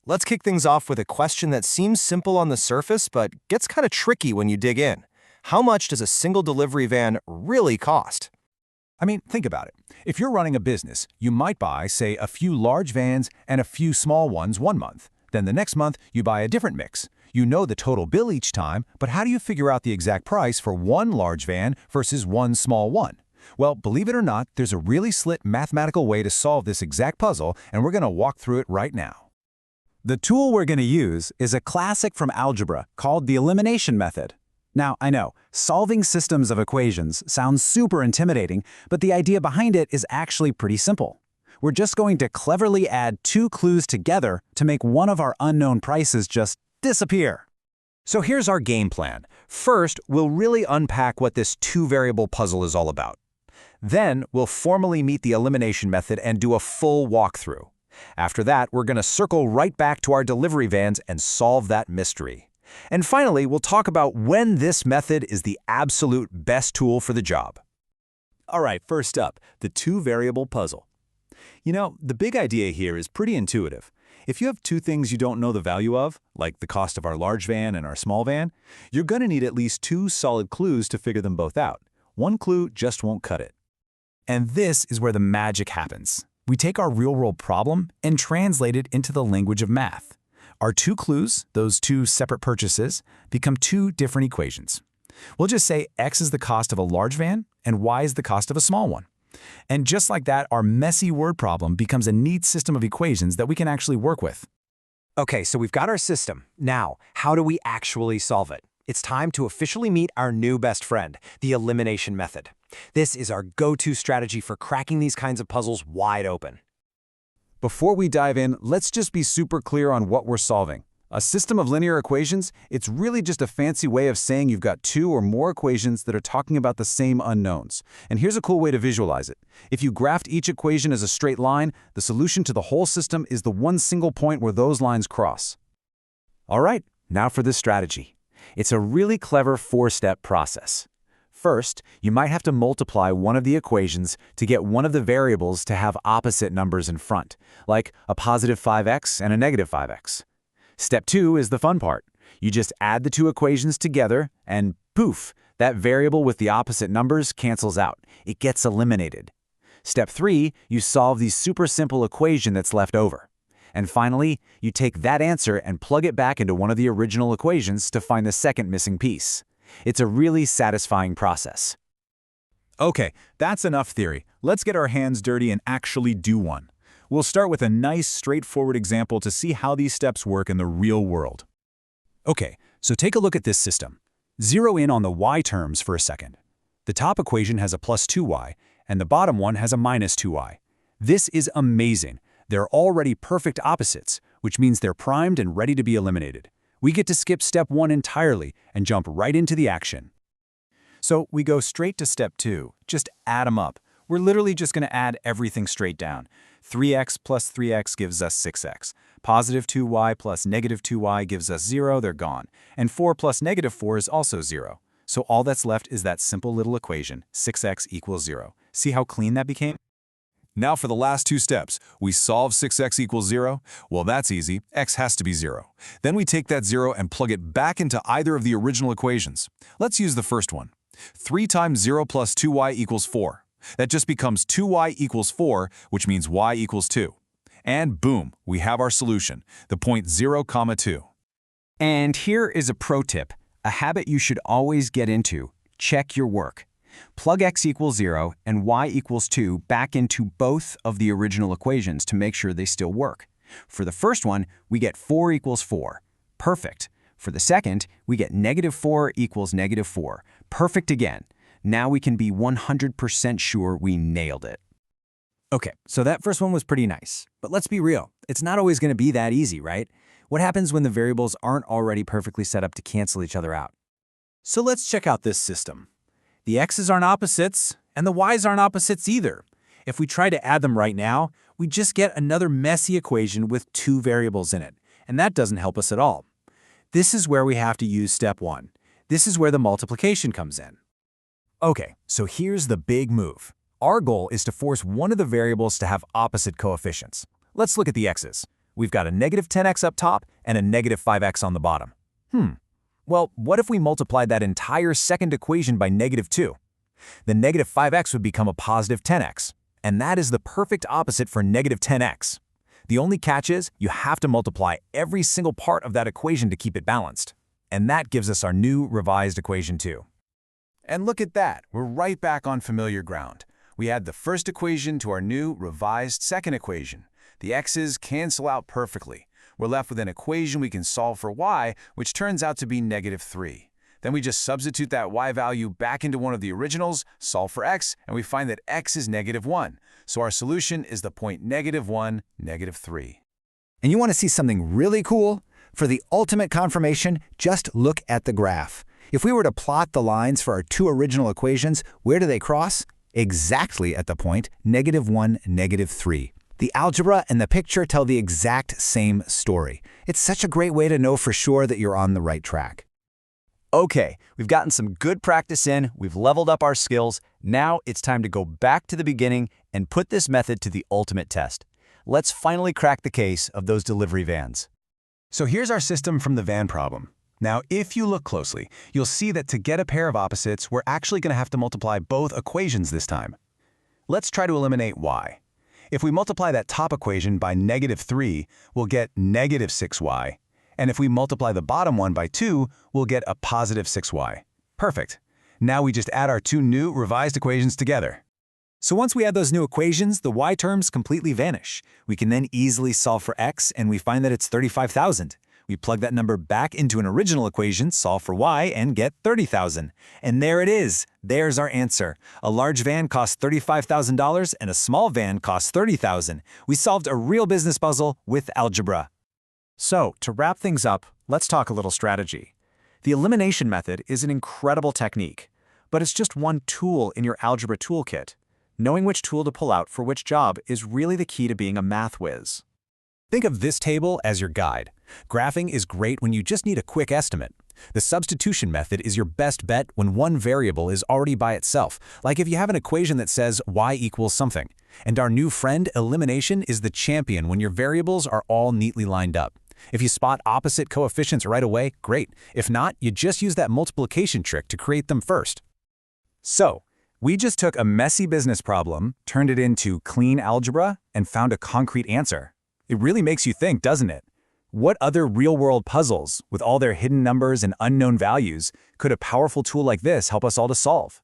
Let's kick things off with a question that seems simple on the surface but gets kind of tricky when you dig in. How much does a single delivery van really cost? I mean, think about it. If you're running a business, you might buy, say, a few large vans and a few small ones one month. Then the next month, you buy a different mix. You know the total bill each time, but how do you figure out the exact price for one large van versus one small one? Well, believe it or not, there's a really slick mathematical way to solve this exact puzzle, and we're going to walk through it right now. The tool we're going to use is a classic from algebra called the elimination method. Now, I know, solving systems of equations sounds super intimidating, but the idea behind it is actually pretty simple. We're just going to cleverly add two clues together to make one of our unknown prices just disappear. So here's our game plan. First, we'll really unpack what this two-variable puzzle is all about. Then, we'll formally meet the elimination method and do a full walkthrough. After that, we're going to circle right back to our delivery vans and solve that mystery. And finally, we'll talk about when this method is the absolute best tool for the job. All right, first up, the two-variable puzzle. You know, the big idea here is pretty intuitive. If you have two things you don't know the value of, like the cost of our large van and our small van, you're going to need at least two solid clues to figure them both out. One clue just won't cut it. And this is where the magic happens. We take our real-world problem and translate it into the language of math. Our two clues, those two separate purchases, become two different equations. We'll just say X is the cost of a large van and Y is the cost of a small one. And just like that, our messy word problem becomes a neat system of equations that we can actually work with. Okay, so we've got our system. Now, how do we actually solve it? It's time to officially meet our new best friend, the elimination method. This is our go-to strategy for cracking these kinds of puzzles wide open. Before we dive in, let's just be super clear on what we're solving. A system of linear equations, it's really just a fancy way of saying you've got two or more equations that are talking about the same unknowns. And here's a cool way to visualize it. If you graphed each equation as a straight line, the solution to the whole system is the one single point where those lines cross. All right, now for this strategy. It's a really clever four-step process. First, you might have to multiply one of the equations to get one of the variables to have opposite numbers in front, like a positive 5x and a negative 5x. Step 2 is the fun part. You just add the two equations together and poof, that variable with the opposite numbers cancels out. It gets eliminated. Step 3, you solve the super simple equation that's left over. And finally, you take that answer and plug it back into one of the original equations to find the second missing piece. It's a really satisfying process. Okay, that's enough theory. Let's get our hands dirty and actually do one. We'll start with a nice, straightforward example to see how these steps work in the real world. Okay, so take a look at this system. Zero in on the y terms for a second. The top equation has a plus 2y, and the bottom one has a minus 2y. This is amazing. They're already perfect opposites, which means they're primed and ready to be eliminated. We get to skip step 1 entirely and jump right into the action. So we go straight to step 2. Just add them up. We're literally just going to add everything straight down. 3x plus 3x gives us 6x. Positive 2y plus negative 2y gives us 0, they're gone. And 4 plus negative 4 is also 0. So all that's left is that simple little equation, 6x equals 0. See how clean that became? Now for the last two steps. We solve 6x equals 0. Well, that's easy. X has to be 0. Then we take that 0 and plug it back into either of the original equations. Let's use the first one. 3 times 0 plus 2y equals 4. That just becomes 2y equals 4, which means y equals 2. And boom, we have our solution, the point 0, 2. And here is a pro tip, a habit you should always get into. Check your work. Plug x equals 0 and y equals 2 back into both of the original equations to make sure they still work. For the first one, we get 4 equals 4. Perfect. For the second, we get negative 4 equals negative 4. Perfect again. Now we can be 100% sure we nailed it. Okay, so that first one was pretty nice. But let's be real. It's not always going to be that easy, right? What happens when the variables aren't already perfectly set up to cancel each other out? So let's check out this system. The x's aren't opposites, and the y's aren't opposites either. If we try to add them right now, we just get another messy equation with two variables in it, and that doesn't help us at all. This is where we have to use step 1. This is where the multiplication comes in. Okay, so here's the big move. Our goal is to force one of the variables to have opposite coefficients. Let's look at the x's. We've got a negative 10x up top and a negative 5x on the bottom. Well, what if we multiplied that entire second equation by negative 2? The negative 5x would become a positive 10x, and that is the perfect opposite for negative 10x. The only catch is you have to multiply every single part of that equation to keep it balanced. And that gives us our new revised equation 2. And look at that, we're right back on familiar ground. We add the first equation to our new revised second equation. The x's cancel out perfectly. We're left with an equation we can solve for y, which turns out to be negative 3. Then we just substitute that y value back into one of the originals, solve for x, and we find that x is negative 1. So our solution is the point negative 1, negative 3. And you want to see something really cool? For the ultimate confirmation, just look at the graph. If we were to plot the lines for our two original equations, where do they cross? Exactly at the point negative 1, negative 3. The algebra and the picture tell the exact same story. It's such a great way to know for sure that you're on the right track. Okay, we've gotten some good practice in, we've leveled up our skills. Now it's time to go back to the beginning and put this method to the ultimate test. Let's finally crack the case of those delivery vans. So here's our system from the van problem. Now, if you look closely, you'll see that to get a pair of opposites, we're actually going to have to multiply both equations this time. Let's try to eliminate y. If we multiply that top equation by negative 3, we'll get negative 6y. And if we multiply the bottom one by 2, we'll get a positive 6y. Perfect. Now we just add our two new revised equations together. So once we add those new equations, the y terms completely vanish. We can then easily solve for x, and we find that it's 35,000. We plug that number back into an original equation, solve for y, and get 30,000. And there it is. There's our answer. A large van costs $35,000 and a small van costs $30,000. We solved a real business puzzle with algebra. So, to wrap things up, let's talk a little strategy. The elimination method is an incredible technique, but it's just one tool in your algebra toolkit. Knowing which tool to pull out for which job is really the key to being a math whiz. Think of this table as your guide. Graphing is great when you just need a quick estimate. The substitution method is your best bet when one variable is already by itself, like if you have an equation that says y equals something. And our new friend, elimination, is the champion when your variables are all neatly lined up. If you spot opposite coefficients right away, great. If not, you just use that multiplication trick to create them first. So, we just took a messy business problem, turned it into clean algebra, and found a concrete answer. It really makes you think, doesn't it? What other real-world puzzles, with all their hidden numbers and unknown values, could a powerful tool like this help us all to solve?